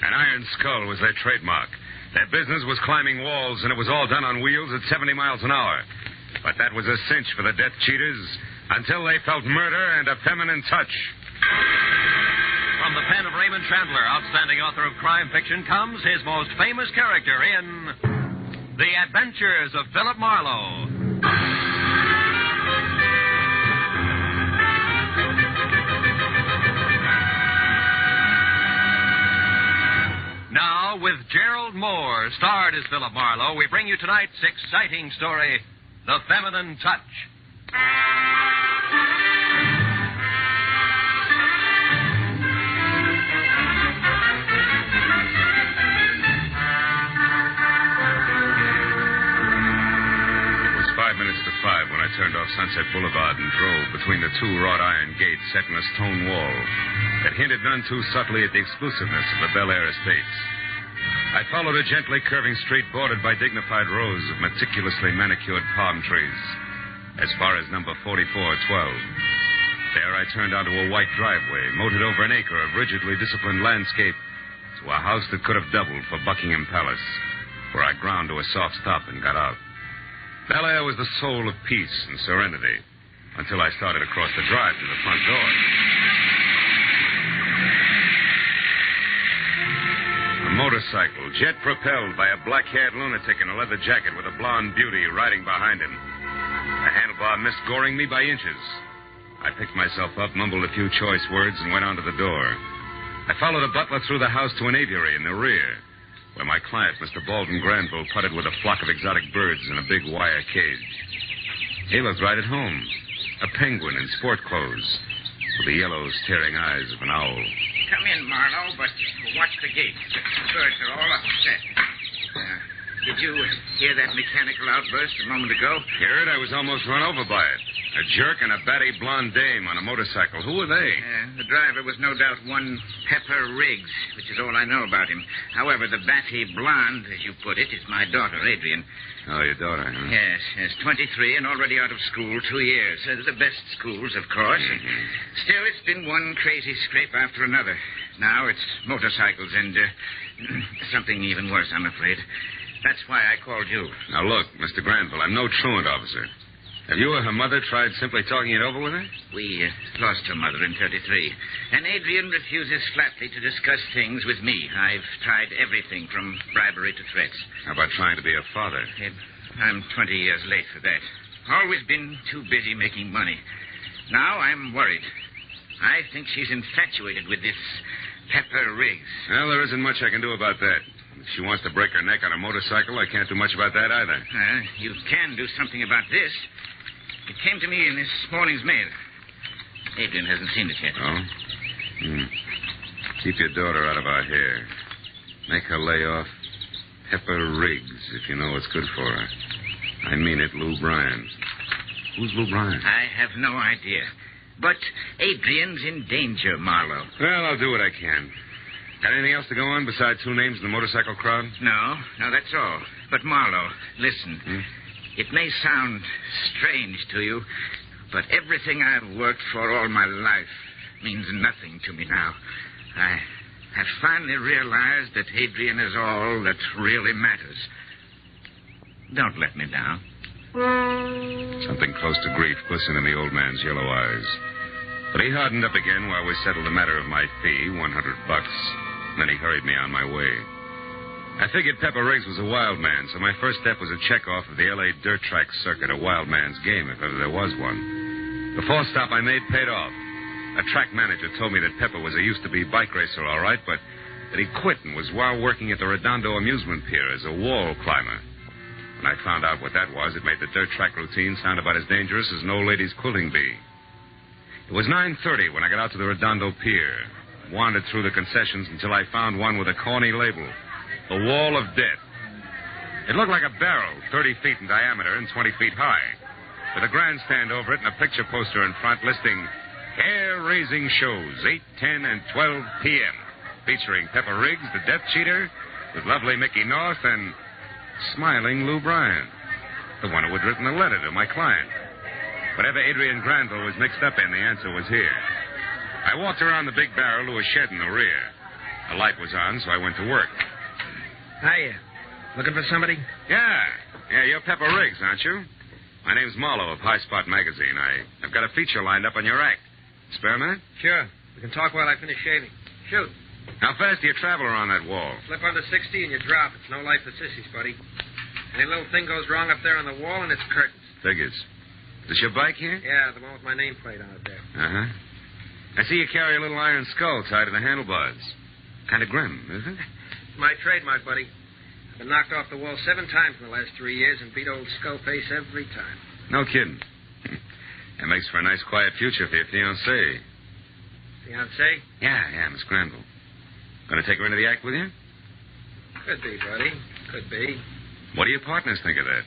An iron skull was their trademark. Their business was climbing walls, and it was all done on wheels at 70 miles an hour. But that was a cinch for the Death Cheaters until they felt murder and a feminine touch. From the pen of Raymond Chandler, outstanding author of crime fiction, comes his most famous character in The Adventures of Philip Marlowe. Now, with Gerald Moore, starred as Philip Marlowe, we bring you tonight's exciting story, The Feminine Touch. It was 5 minutes to 5 when I turned off Sunset Boulevard and drove between the two wrought iron gates set in a stone wall that hinted none too subtly at the exclusiveness of the Bel Air estates. I followed a gently curving street bordered by dignified rows of meticulously manicured palm trees as far as number 4412. There I turned onto a white driveway, moated over an acre of rigidly disciplined landscape to a house that could have doubled for Buckingham Palace, where I ground to a soft stop and got out. Bel Air was the soul of peace and serenity until I started across the drive to the front door. A motorcycle, jet-propelled by a black-haired lunatic in a leather jacket with a blonde beauty riding behind him. The handlebar missed goring me by inches. I picked myself up, mumbled a few choice words, and went on to the door. I followed a butler through the house to an aviary in the rear, where my client, Mr. Baldwin Granville, putted with a flock of exotic birds in a big wire cage. He looked right at home, a penguin in sport clothes, with the yellow, staring eyes of an owl. Come in, Marlowe, but watch the gate. The birds are all upset. Did you hear that mechanical outburst a moment ago? Hear it? I was almost run over by it. A jerk and a batty blonde dame on a motorcycle. Who were they? The driver was no doubt one Pepper Riggs, which is all I know about him. However, the batty blonde, as you put it, is my daughter, Adrian. Oh, your daughter, huh? Yes, 23 and already out of school 2 years. The best schools, of course. Mm-hmm. Still, it's been one crazy scrape after another. Now it's motorcycles and something even worse, I'm afraid. That's why I called you. Now, look, Mr. Granville, I'm no truant officer. Have you or her mother tried simply talking it over with her? We lost her mother in 33. And Adrian refuses flatly to discuss things with me. I've tried everything from bribery to threats. How about trying to be a father? I'm 20 years late for that. Always been too busy making money. Now I'm worried. I think she's infatuated with this Pepper Riggs. Well, there isn't much I can do about that. If she wants to break her neck on a motorcycle, I can't do much about that either. You can do something about this. It came to me in this morning's mail. Adrian hasn't seen it yet. Oh? Keep your daughter out of our hair. Make her lay off Pepper Riggs, if you know what's good for her. I mean it, Lou Bryan. Who's Lou Bryan? I have no idea. But Adrian's in danger, Marlowe. Well, I'll do what I can. Got anything else to go on besides two names in the motorcycle crowd? No, that's all. But, Marlowe, listen. It may sound strange to you, but everything I've worked for all my life means nothing to me now. I have finally realized that Adrian is all that really matters. Don't let me down. Something close to grief glistened in the old man's yellow eyes. But he hardened up again while we settled the matter of my fee, $100. Then he hurried me on my way. I figured Pepper Riggs was a wild man, so my first step was a check-off of the L.A. dirt track circuit, a wild man's game, if ever there was one. The fourth stop I made paid off. A track manager told me that Pepper was a used-to-be bike racer, all right, but that he quit and was while working at the Redondo amusement pier as a wall climber. When I found out what that was, it made the dirt track routine sound about as dangerous as an old lady's quilting bee. It was 9:30 when I got out to the Redondo pier. Wandered through the concessions until I found one with a corny label, the Wall of Death. It looked like a barrel, 30 feet in diameter and 20 feet high, with a grandstand over it and a picture poster in front listing hair-raising shows, 8, 10, and 12 p.m., featuring Pepper Riggs, the Death Cheater, with lovely Mickey North and smiling Lou Bryan, the one who had written a letter to my client. Whatever Adrian Granville was mixed up in, the answer was here. I walked around the big barrel to a shed in the rear. A light was on, so I went to work. Hiya. Looking for somebody? Yeah, you're Pepper Riggs, aren't you? My name's Marlowe of High Spot Magazine. I've got a feature lined up on your act. Spare a minute? Sure. We can talk while I finish shaving. Shoot. How fast do you travel around that wall? Slip under 60 and you drop. It's no life for sissies, buddy. Any little thing goes wrong up there on the wall and it's curtains. Figures. Is this your bike here? Yeah, the one with my nameplate on it there. Uh-huh. I see you carry a little iron skull tied to the handlebars. Kind of grim, isn't it? It's my trademark, buddy. I've been knocked off the wall 7 times in the last 3 years and beat old Skullface every time. No kidding. That makes for a nice, quiet future for your fiancée. Fiancée? Yeah, Miss Granville. Going to take her into the act with you? Could be, buddy. Could be. What do your partners think of that?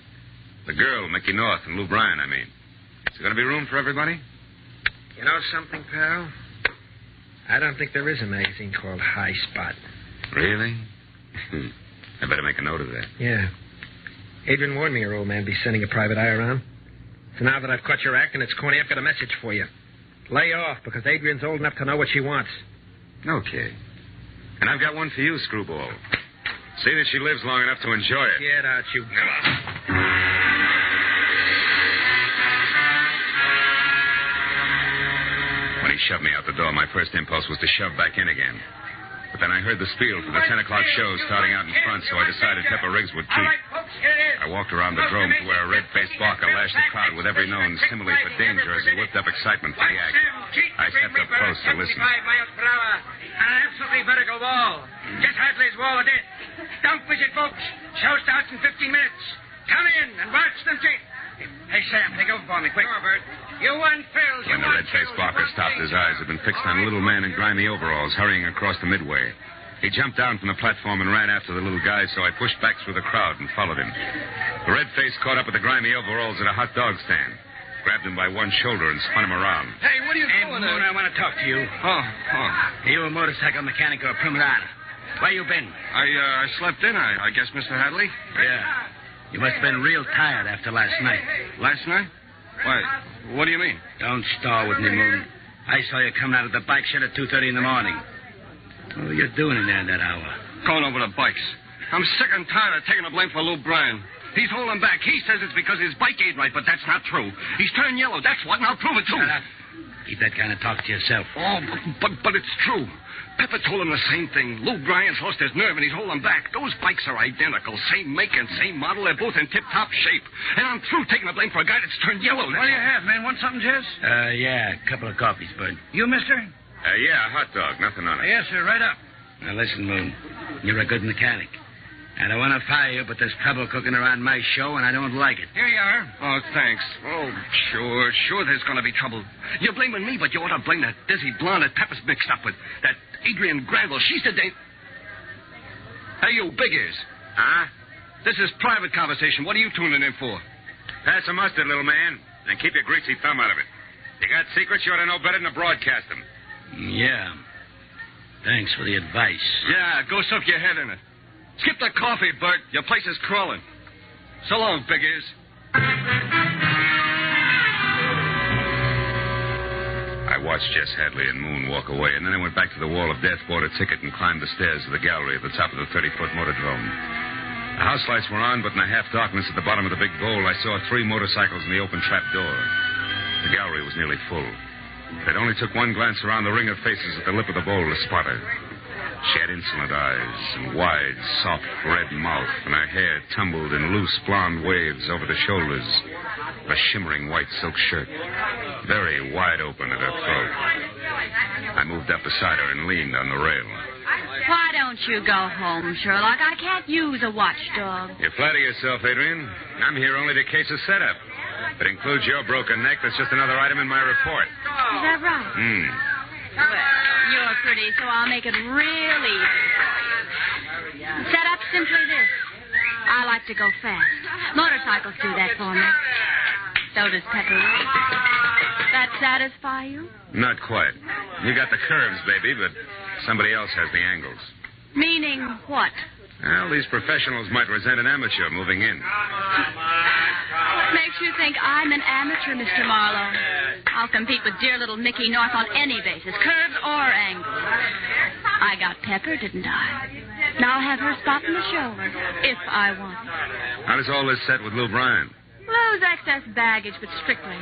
The girl, Mickey North, and Lou Bryan, I mean. Is there going to be room for everybody? You know something, pal? I don't think there is a magazine called High Spot. Really? I better make a note of that. Yeah. Adrian warned me your old man be sending a private eye around. So now that I've caught your act and it's corny, I've got a message for you. Lay off, because Adrian's old enough to know what she wants. Okay. And I've got one for you, Screwball. See that she lives long enough to enjoy it. Get out, you... When he shoved me out the door, my first impulse was to shove back in again. But then I heard the spiel for the 10 o'clock show starting out in front, so I decided Pepper Riggs would keep. I walked around the drome to where a red-faced barker lashed the crowd with every known simile for danger as he whipped up excitement for the act. I stepped up close to listen. 75 miles per hour. An absolutely vertical wall. Just Hadley's wall of death. Don't visit, folks. Show starts in 15 minutes. Come in and watch them take. Hey, Sam, take over for me, quick. Robert. You want Phil. When the red-faced barker stopped, his eyes had been fixed on a little man in grimy overalls hurrying across the midway. He jumped down from the platform and ran after the little guy, so I pushed back through the crowd and followed him. The red face caught up with the grimy overalls at a hot dog stand, grabbed him by one shoulder and spun him around. Hey, what are you Hey, doing Moon, I want to talk to you. Are you a motorcycle mechanic or a primadonna? Where you been? I slept in, I guess, Mr. Hadley. Yeah. You must have been real tired after last night. Last night? Why, what do you mean? Don't stall with me, Moon. I saw you coming out of the bike shed at 2:30 in the morning. What were you doing in there at that hour? Going over the bikes. I'm sick and tired of taking the blame for Lou Bryan. He's holding back. He says it's because his bike ain't right, but that's not true. He's turned yellow, that's what, and I'll prove it, too. Shut up. Keep that kind of talk to yourself. Oh, but it's true. Pepper told him the same thing. Lou Bryan's lost his nerve, and he's holding back. Those bikes are identical. Same make and same model. They're both in tip-top shape. And I'm through taking the blame for a guy that's turned yellow. What do you have, man? Want something, Jess? Yeah, a couple of coffees, Bud. You, mister? Yeah, a hot dog, nothing on it. Yes, sir, right up. Now, listen, Moon. You're a good mechanic. I don't want to fire you, but there's trouble cooking around my show, and I don't like it. Here you are. Oh, thanks. Oh, sure there's going to be trouble. You're blaming me, but you ought to blame that dizzy blonde that Pepper's mixed up with. That Adrian Granville. She's the Hey, you, Big Ears. Huh? This is private conversation. What are you tuning in for? Pass the mustard, little man, and keep your greasy thumb out of it. You got secrets, you ought to know better than to broadcast them. Yeah. Thanks for the advice. Yeah, go soak your head in it. Skip the coffee, Bert. Your place is crawling. So long, Big Ears. I watched Jess Hadley and Moon walk away, and then I went back to the wall of death, bought a ticket, and climbed the stairs to the gallery at the top of the 30-foot motordrome. The house lights were on, but in the half-darkness at the bottom of the big bowl, I saw 3 motorcycles in the open trap door. The gallery was nearly full. It only took one glance around the ring of faces at the lip of the bowl to spot her. She had insolent eyes and wide, soft, red mouth, and her hair tumbled in loose blonde waves over the shoulders. A shimmering white silk shirt, very wide open at her throat. I moved up beside her and leaned on the rail. Why don't you go home, Sherlock? I can't use a watchdog. You flatter yourself, Adrian. I'm here only to case a setup. If it includes your broken neck, that's just another item in my report. Is that right? Well, you're pretty, so I'll make it real easy. Set up simply this. I like to go fast. Motorcycles do that for me. So does Pepper. That satisfy you? Not quite. You got the curves, baby, but somebody else has the angles. Meaning what? Well, these professionals might resent an amateur moving in. What makes you think I'm an amateur, Mr. Marlowe? I'll compete with dear little Mickey North on any basis, curves or angles. I got Pepper, didn't I? Now I'll have her spot in the show, if I want it. How does all this set with Lou Bryan? Lou's excess baggage, but strictly.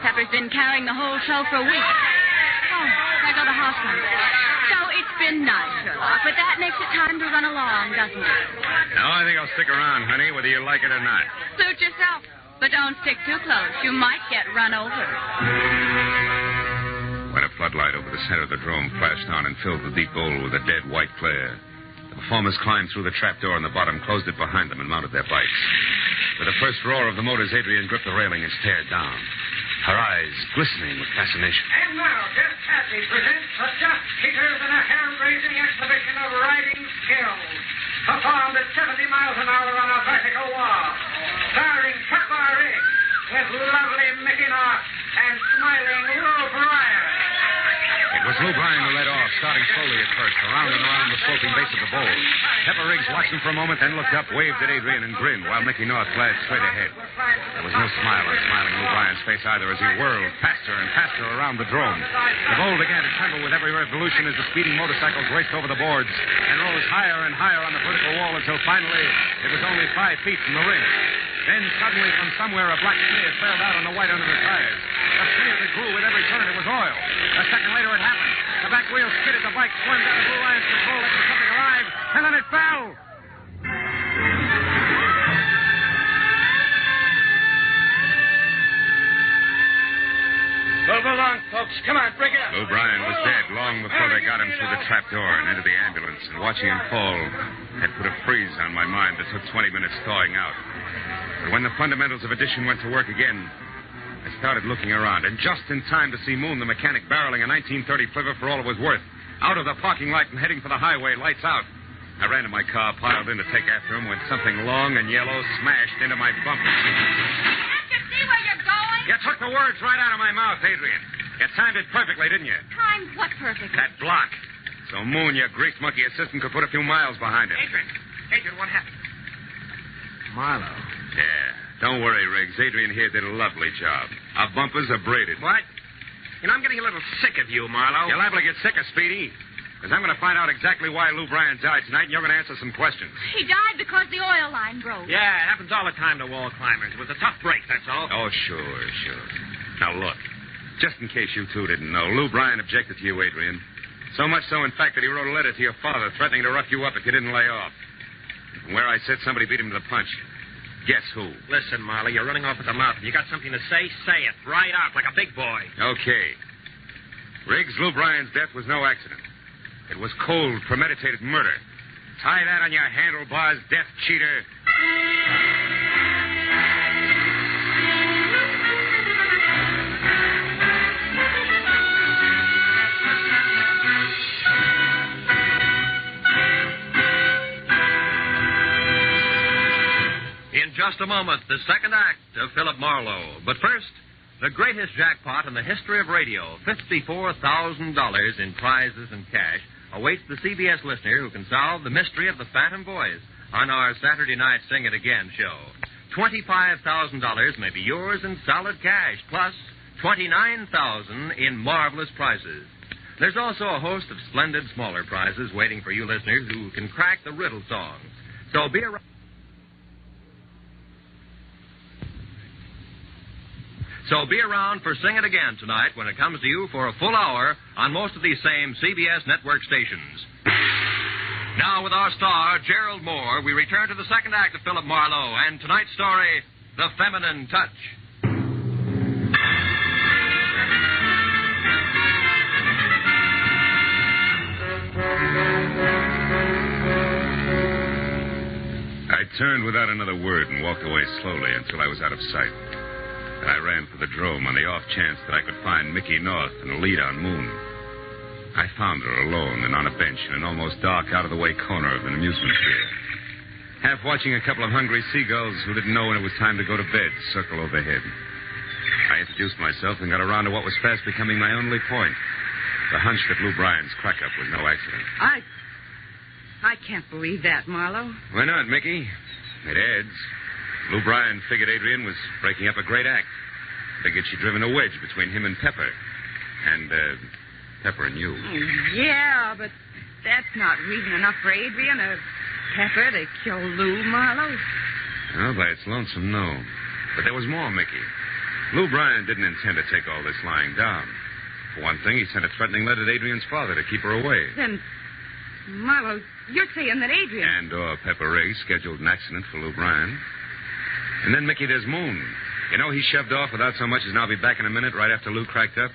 Pepper's been carrying the whole show for a week. Oh, there go the horsemen. So it's been nice, Sherlock, but that makes it time to run along, doesn't it? No, I think I'll stick around, honey, whether you like it or not. Suit yourself. But don't stick too close. You might get run over. When a floodlight over the center of the drome flashed on and filled the deep bowl with a dead white glare, the performers climbed through the trapdoor in the bottom, closed it behind them, and mounted their bikes. With the first roar of the motors, Adrian gripped the railing and stared down, her eyes glistening with fascination. And now, Jeff Cassie presents the Just Cheaters in a hair-raising exhibition of riding skills, performed at 70 miles an hour on a vertical wall, starring Pepper Riggs with lovely Mickey North and smiling Lou Bryan. It was Lou Bryan who led off, starting slowly at first, around and around the sloping base of the bowl. Pepper Riggs watched him for a moment, then looked up, waved at Adrian, and grinned, while Mickey North glared straight ahead. There was no smile on smiling Lou Bryan's face either as he whirled faster and faster around the drome. The bowl began to tremble with every revolution as the speeding motorcycles raced over the boards and rose higher and higher on the vertical wall until finally it was only 5 feet from the ring. Then suddenly from somewhere a black smear trailed out on the white under the tires. A smear that grew with every turn. It was oil. A second later it happened. The back wheel skidded. The bike swerved out of Lou Bryan's control like something alive, and then it fell. Move along, folks. Come on, break it up. Lou Bryan was dead long before they got him through the trapdoor and into the ambulance, and watching him fall had put a freeze on my mind that took 20 minutes thawing out. But when the fundamentals of addition went to work again, I started looking around, and just in time to see Moon, the mechanic, barreling a 1930 Flivver for all it was worth, out of the parking lot and heading for the highway, lights out. I ran to my car, piled in to take after him, when something long and yellow smashed into my bumper. Can't you see where you're going? You took the words right out of my mouth, Adrian. You timed it perfectly, didn't you? Timed what perfectly? That block. So Moon, your grease monkey assistant, could put a few miles behind him. Adrian, what happened? Marlowe. Yeah. Don't worry, Riggs. Adrian here did a lovely job. Our bumpers are braided. What? You know, I'm getting a little sick of you, Marlowe. You're liable to get sick of Speedy. Because I'm going to find out exactly why Lou Bryan died tonight, and you're going to answer some questions. He died because the oil line broke. Yeah, it happens all the time to wall climbers. It was a tough break, that's all. Oh, sure. Now, look. Just in case you two didn't know, Lou Bryan objected to you, Adrian. So much so, in fact, that he wrote a letter to your father threatening to rough you up if you didn't lay off. From where I said somebody beat him to the punch. Guess who? Listen, Marley, you're running off at the mouth. If you got something to say, say it. Right out, like a big boy. Okay. Riggs, Lou Bryan's death was no accident. It was cold, premeditated murder. Tie that on your handlebars, death cheater. In just a moment, the second act of Philip Marlowe. But first, the greatest jackpot in the history of radio, $54,000 in prizes and cash, awaits the CBS listener who can solve the mystery of the Phantom Voice on our Saturday night Sing It Again show. $25,000 may be yours in solid cash, plus $29,000 in marvelous prizes. There's also a host of splendid smaller prizes waiting for you listeners who can crack the riddle songs. So be around. So be around for Sing It Again tonight when it comes to you for a full hour on most of these same CBS network stations. Now, with our star, Gerald Moore, we return to the second act of Philip Marlowe and tonight's story, The Feminine Touch. I turned without another word and walked away slowly until I was out of sight. And I ran for the drome on the off chance that I could find Mickey North and a lead on Moon. I found her alone and on a bench in an almost dark, out-of-the-way corner of an amusement theater. Half watching a couple of hungry seagulls who didn't know when it was time to go to bed circle overhead. I introduced myself and got around to what was fast becoming my only point. The hunch that Lou Bryan's crack-up was no accident. I can't believe that, Marlowe. Why not, Mickey? It adds. Lou Bryan figured Adrian was breaking up a great act. Figured she'd driven a wedge between him and Pepper. And, Pepper and you. Yeah, but That's not reason enough for Adrian or Pepper to kill Lou, Marlowe. Well, by its lonesome, no. But there was more, Mickey. Lou Bryan didn't intend to take all this lying down. For one thing, he sent a threatening letter to Adrian's father to keep her away. Then, Marlowe, you're saying that Adrian... And Pepper Riggs scheduled an accident for Lou Bryan. And then, Mickey, there's Moon. You know, he shoved off without so much as "I'll be back in a minute" right after Lou cracked up.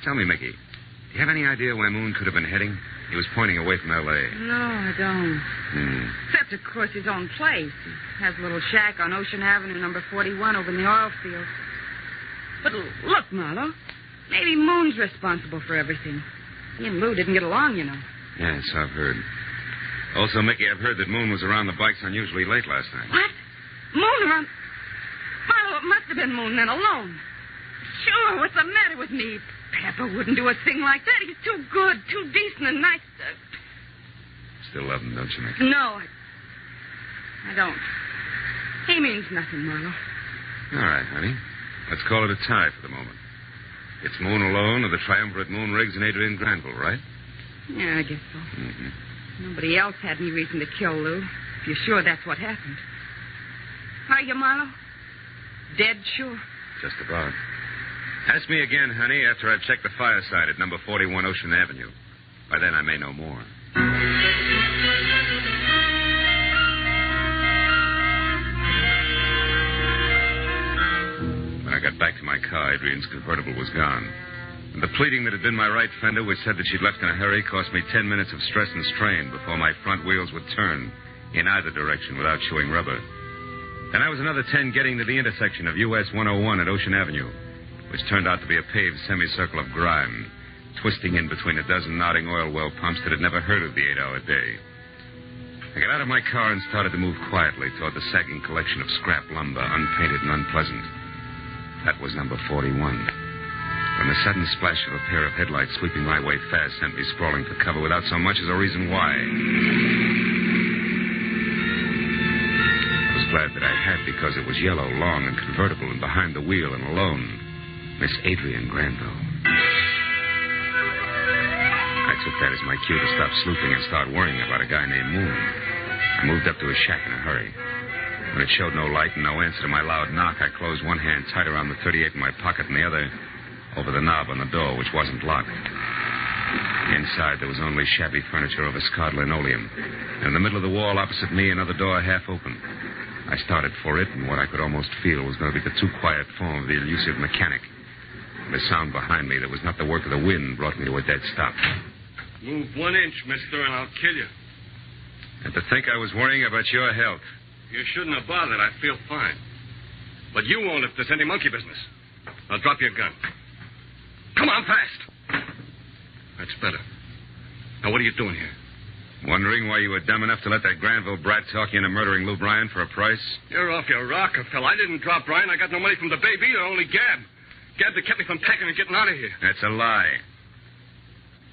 Tell me, Mickey, do you have any idea where Moon could have been heading? He was pointing away from L.A. No, I don't. Except, of course, his own place. He has a little shack on Ocean Avenue, number 41, over in the oil field. But look, Marlowe, maybe Moon's responsible for everything. He and Lou didn't get along, you know. Yes, I've heard. Also, Mickey, I've heard that Moon was around the bikes unusually late last night. What? Moon around... Marlowe, it must have been Moon then alone. Sure, what's the matter with me? Pepper wouldn't do a thing like that. He's too good, too decent and nice. Still love him, don't you, Mickey? No, I don't. He means nothing, Marlowe. All right, honey. Let's call it a tie for the moment. It's Moon alone or the triumvirate Moon, Riggs, and Adrian Granville, right? Yeah, I guess so. Mm-hmm. Nobody else had any reason to kill Lou, if you're sure that's what happened. Are you, Marlowe? Dead sure? Just about. Ask me again, honey, after I've checked the fireside at number 41 Ocean Avenue. By then, I may know more. When I got back to my car, Adrian's convertible was gone. And the pleading that had been my right fender, which said that she'd left in a hurry, cost me 10 minutes of stress and strain before my front wheels would turn in either direction without chewing rubber. Then I was another 10 getting to the intersection of US 101 at Ocean Avenue, which turned out to be a paved semicircle of grime, twisting in between a dozen nodding oil well pumps that had never heard of the 8-hour day. I got out of my car and started to move quietly toward the sagging collection of scrap lumber, unpainted and unpleasant. That was number 41. When the sudden splash of a pair of headlights sweeping my way fast sent me sprawling for cover without so much as a reason why. I was glad that I had, because it was yellow, long, and convertible, and behind the wheel and alone, Miss Adrian Granville. I took that as my cue to stop sleuthing and start worrying about a guy named Moon. I moved up to his shack in a hurry. When it showed no light and no answer to my loud knock, I closed one hand tight around the .38 in my pocket and the other over the knob on the door, which wasn't locked. Inside, there was only shabby furniture of Escad linoleum. And in the middle of the wall opposite me, another door half open. I started for it, and what I could almost feel was going to be the too quiet form of the elusive mechanic. The sound behind me that was not the work of the wind brought me to a dead stop. Move 1 inch, mister, and I'll kill you. And to think I was worrying about your health. You shouldn't have bothered. I feel fine. But you won't if there's any monkey business. I'll drop your gun. Come on, fast. That's better. Now, what are you doing here? Wondering why you were dumb enough to let that Granville brat talk you into murdering Lou Bryan for a price? You're off your rocker, fella. I didn't drop Bryan. I got no money from the baby either, only Gab. Gab that kept me from packing and getting out of here. That's a lie.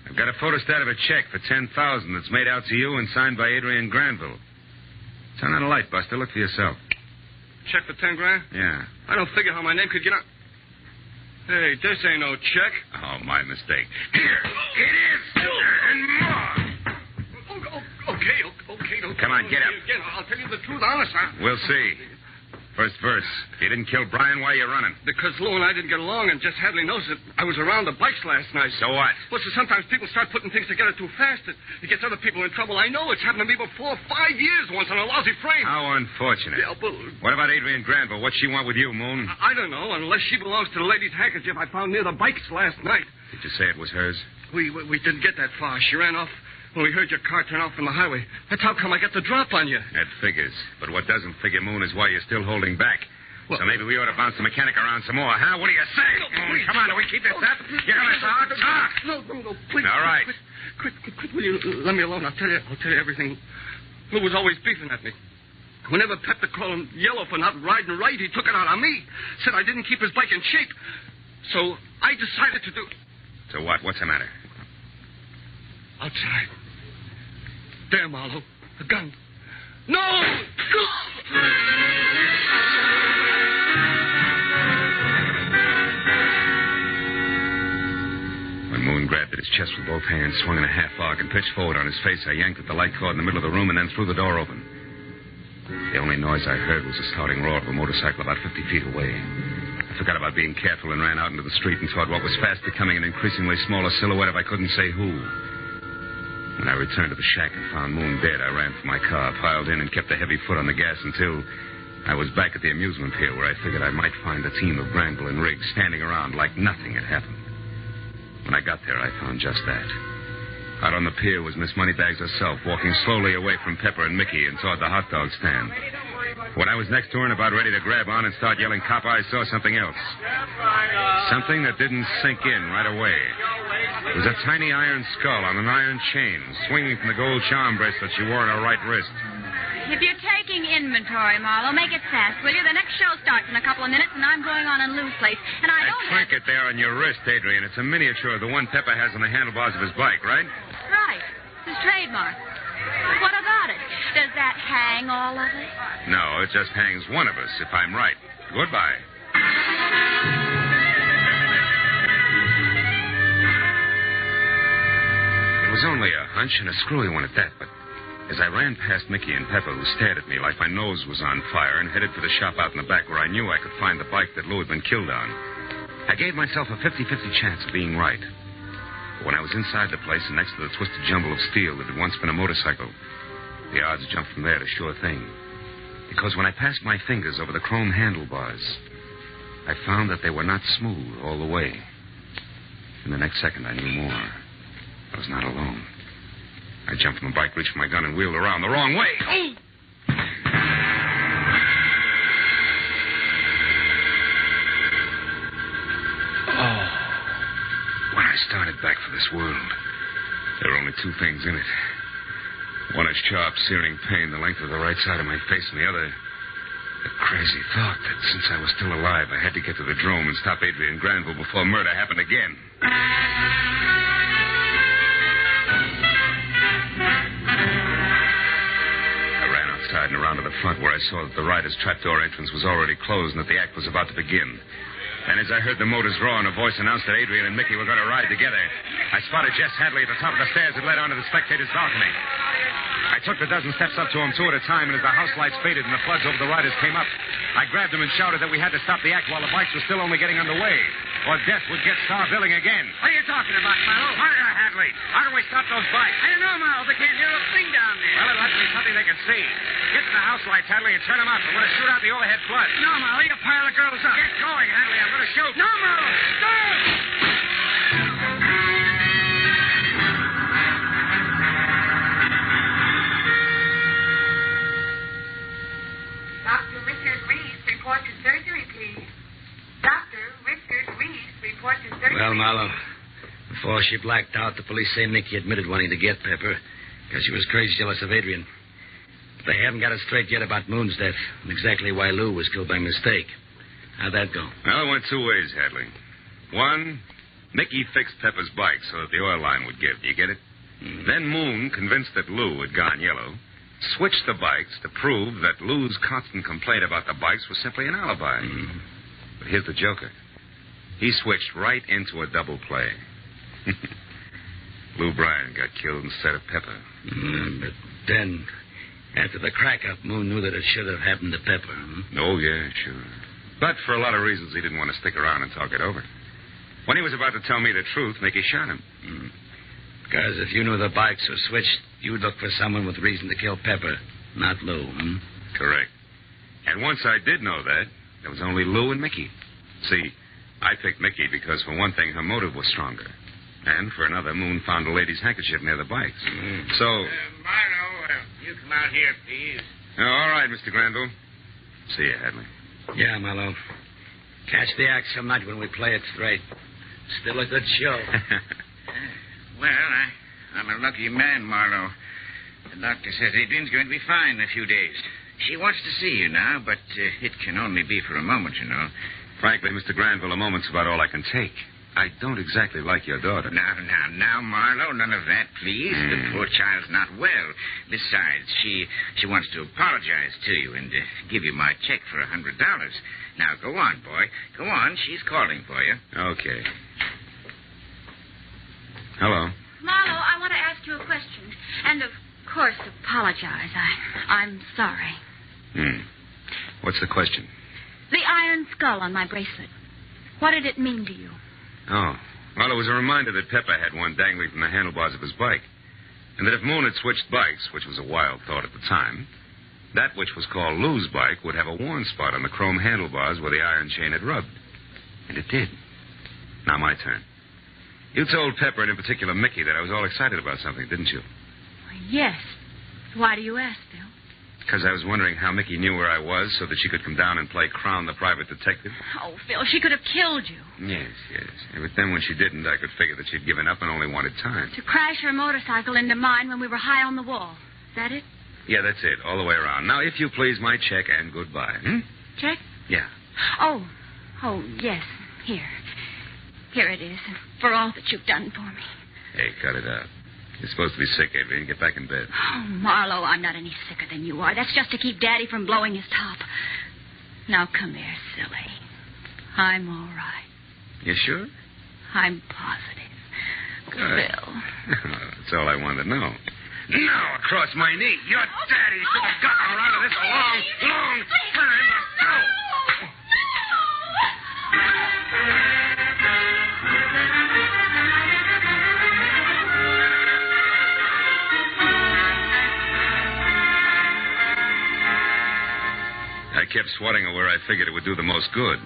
I've got a photostat of a check for $10,000 that's made out to you and signed by Adrian Granville. Turn on a light, Buster. Look for yourself. Check for 10 grand? Yeah. I don't figure how my name could get out. Hey, this ain't no check. Oh, my mistake. Here. It is. And more. Okay. Come on, get up. Again, I'll tell you the truth, honest. We'll see. First verse. If you didn't kill Bryan, why are you running? Because Lou and I didn't get along, and just Hadley knows that I was around the bikes last night. So what? Well, so sometimes people start putting things together too fast. It gets other people in trouble. I know it's happened to me before 5 years once on a lousy frame. How unfortunate. Yeah, but... What about Adrian Granville? What's she want with you, Moon? I don't know, unless she belongs to the lady's handkerchief I found near the bikes last night. Did you say it was hers? We didn't get that far. She ran off when we heard your car turn off from the highway. That's how come I got the drop on you. That figures. But what doesn't figure, Moon, is why you're still holding back. Well, so maybe we ought to bounce the mechanic around some more, huh? What do you say? Please. Come on, do we keep this up? You're going to talk? Talk! No, please. All right. Quit, will you let me alone? I'll tell you everything. Lou was always beefing at me. Whenever Pepper called him yellow for not riding right, he took it out on me. Said I didn't keep his bike in shape. So I decided to do... So what? What's the matter? Outside. There, Marlowe. A gun. No! When Moon grabbed it, his chest with both hands, swung in a half arc, and pitched forward on his face. I yanked at the light cord in the middle of the room and then threw the door open. The only noise I heard was the starting roar of a motorcycle about 50 feet away. I forgot about being careful and ran out into the street and toward what was fast becoming an increasingly smaller silhouette of I couldn't say who. When I returned to the shack and found Moon dead, I ran for my car, piled in, and kept a heavy foot on the gas until I was back at the amusement pier where I figured I might find a team of Granville and Riggs standing around like nothing had happened. When I got there, I found just that. Out on the pier was Miss Moneybags herself, walking slowly away from Pepper and Mickey and toward the hot dog stand. When I was next to her and about ready to grab on and start yelling copper, I saw something else. Something that didn't sink in right away. It was a tiny iron skull on an iron chain, swinging from the gold charm bracelet she wore on her right wrist. If you're taking inventory, Marlowe, make it fast, will you? The next show starts in a couple of minutes, and I'm going on in Lou's place. And I don't have... trinket there on your wrist, Adrian. It's a miniature of the one Pepper has on the handlebars of his bike, right? Right. It's his trademark. What about it? Does that hang all of it? No, it just hangs one of us, if I'm right. Goodbye. It was only a hunch and a screwy one at that, but as I ran past Mickey and Pepper, who stared at me like my nose was on fire, and headed for the shop out in the back where I knew I could find the bike that Lou had been killed on, I gave myself a 50-50 chance of being right. But when I was inside the place and next to the twisted jumble of steel that had once been a motorcycle, the odds jumped from there to sure thing. Because when I passed my fingers over the chrome handlebars, I found that they were not smooth all the way. In the next second, I knew more. I was not alone. I jumped from the bike, reached for my gun, and wheeled around the wrong way. Oh! When I started back for this world, there were only two things in it. One, a sharp, searing pain the length of the right side of my face, and the other, a crazy thought that since I was still alive, I had to get to the drome and stop Adrian Granville before murder happened again. And around to the front where I saw that the rider's trapdoor entrance was already closed and that the act was about to begin. And as I heard the motors roar and a voice announced that Adrian and Mickey were going to ride together, I spotted Jess Hadley at the top of the stairs that led onto the spectator's balcony. I took the dozen steps up to him two at a time, and as the house lights faded and the floods over the riders came up, I grabbed him and shouted that we had to stop the act while the bikes were still only getting underway, or death would get star billing again. What are you talking about, Marlowe? Murder, Hadley. How do we stop those bikes? I don't know, Marlowe. They can't hear a thing down there. Well, it'll have to be something they can see. Get to the house lights, Hadley, and turn them out. We're going to shoot out the overhead flood. No, Marlowe. You pile the girls up. Get going, Hadley. I'm going to shoot. No, Marlowe. Stop! Dr. Richard Reese, report to surgery, please. Dr. Richard Reese, report to surgery. Well, Marlowe, before she blacked out, the police say Mickey admitted wanting to get Pepper because she was crazy jealous of Adrian. But they haven't got it straight yet about Moon's death and exactly why Lou was killed by mistake. How'd that go? Well, it went two ways, Hadley. One, Mickey fixed Pepper's bike so that the oil line would give. Do you get it? Mm-hmm. Then Moon, convinced that Lou had gone yellow, switched the bikes to prove that Lou's constant complaint about the bikes was simply an alibi. Mm-hmm. But here's the joker. He switched right into a double play. Lou Bryan got killed instead of Pepper. But then, after the crack-up, Moon knew that it should have happened to Pepper. Oh, yeah, sure. But for a lot of reasons, he didn't want to stick around and talk it over. When he was about to tell me the truth, Mickey shot him. Because if you knew the bikes were switched, you'd look for someone with reason to kill Pepper, not Lou. Correct. And once I did know that, there was only Lou and Mickey. See, I picked Mickey because, for one thing, her motive was stronger. And for another, Moon found a lady's handkerchief near the bikes. So... Marlowe, you come out here, please. All right, Mr. Granville. See you, Hadley. Yeah, Marlowe. Catch the act some night when we play it straight. Still a good show. Well, I'm a lucky man, Marlowe. The doctor says Adrian's going to be fine in a few days. She wants to see you now, but it can only be for a moment, you know. Frankly, Mr. Granville, a moment's about all I can take. I don't exactly like your daughter. Now, Marlowe, none of that, please. The poor child's not well. Besides, she wants to apologize to you and give you my check for $100. Now, go on, boy. Go on. She's calling for you. Okay. Hello. Marlowe, I want to ask you a question. And, of course, apologize. I'm sorry. What's the question? The iron skull on my bracelet. What did it mean to you? Oh. Well, it was a reminder that Pepper had one dangling from the handlebars of his bike. And that if Moon had switched bikes, which was a wild thought at the time, that which was called Lou's bike would have a worn spot on the chrome handlebars where the iron chain had rubbed. And it did. Now my turn. You told Pepper, and in particular Mickey, that I was all excited about something, didn't you? Yes. Why do you ask, Bill? Because I was wondering how Mickey knew where I was so that she could come down and play Crown the private detective. Oh, Phil, she could have killed you. Yes. But then when she didn't, I could figure that she'd given up and only wanted time. To crash her motorcycle into mine when we were high on the wall. Is that it? Yeah, that's it, all the way around. Now, if you please, my check and goodbye. Check? Yeah. Oh, yes. Here it is. For all that you've done for me. Hey, cut it out. You're supposed to be sick, Adrian. Get back in bed. Oh, Marlowe, I'm not any sicker than you are. That's just to keep Daddy from blowing his top. Now, come here, silly. I'm all right. You sure? I'm positive. Good. Phil. That's all I wanted to know. Now, across my knee. Your daddy should have gotten around to this a long time ago. I kept swatting her where I figured it would do the most good.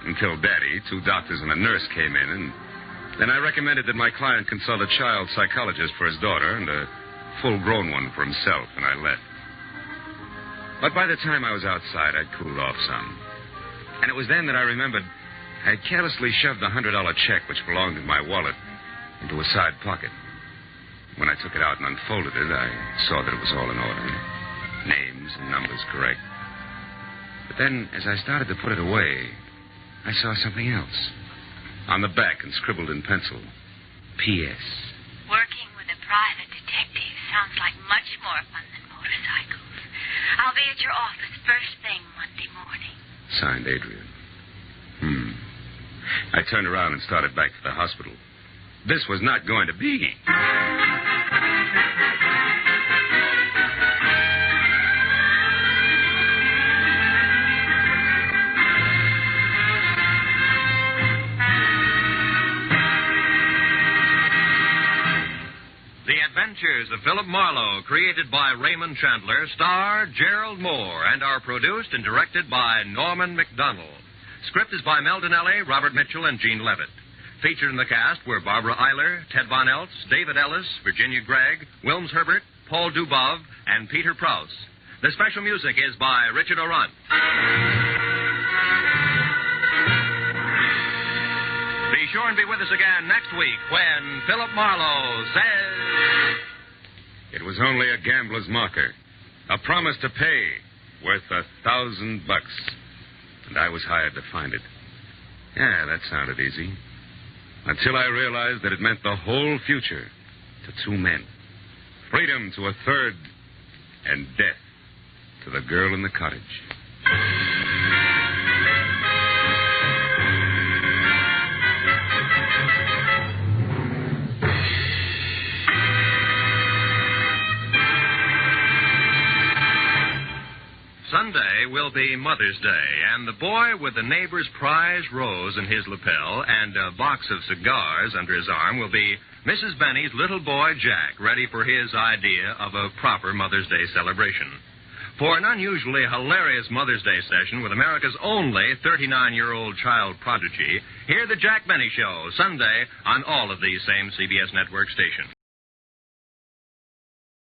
Until Daddy, 2 doctors, and a nurse came in, and then I recommended that my client consult a child psychologist for his daughter and a full-grown one for himself, and I left. But by the time I was outside, I'd cooled off some. And it was then that I remembered I had carelessly shoved the $100 check which belonged in my wallet into a side pocket. When I took it out and unfolded it, I saw that it was all in order. Names and numbers correct. But then, as I started to put it away, I saw something else. On the back and scribbled in pencil, P.S. Working with a private detective sounds like much more fun than motorcycles. I'll be at your office first thing Monday morning. Signed, Adrian. I turned around and started back to the hospital. This was not going to be. The Adventures of Philip Marlowe, created by Raymond Chandler, star Gerald Moore, and are produced and directed by Norman McDonald. Script is by Mel Donnelly, Robert Mitchell, and Gene Levitt. Featured in the cast were Barbara Eiler, Ted Von Eltz, David Ellis, Virginia Gregg, Wilms Herbert, Paul Dubov, and Peter Prouse. The special music is by Richard Orunt. Be sure and be with us again next week when Philip Marlowe says... It was only a gambler's marker. A promise to pay worth $1,000. And I was hired to find it. Yeah, that sounded easy. Until I realized that it meant the whole future to 2 men. Freedom to a third, and death to the girl in the cottage. Sunday will be Mother's Day, and the boy with the neighbor's prize rose in his lapel and a box of cigars under his arm will be Mrs. Benny's little boy, Jack, ready for his idea of a proper Mother's Day celebration. For an unusually hilarious Mother's Day session with America's only 39-year-old child prodigy, hear the Jack Benny Show, Sunday on all of these same CBS network stations.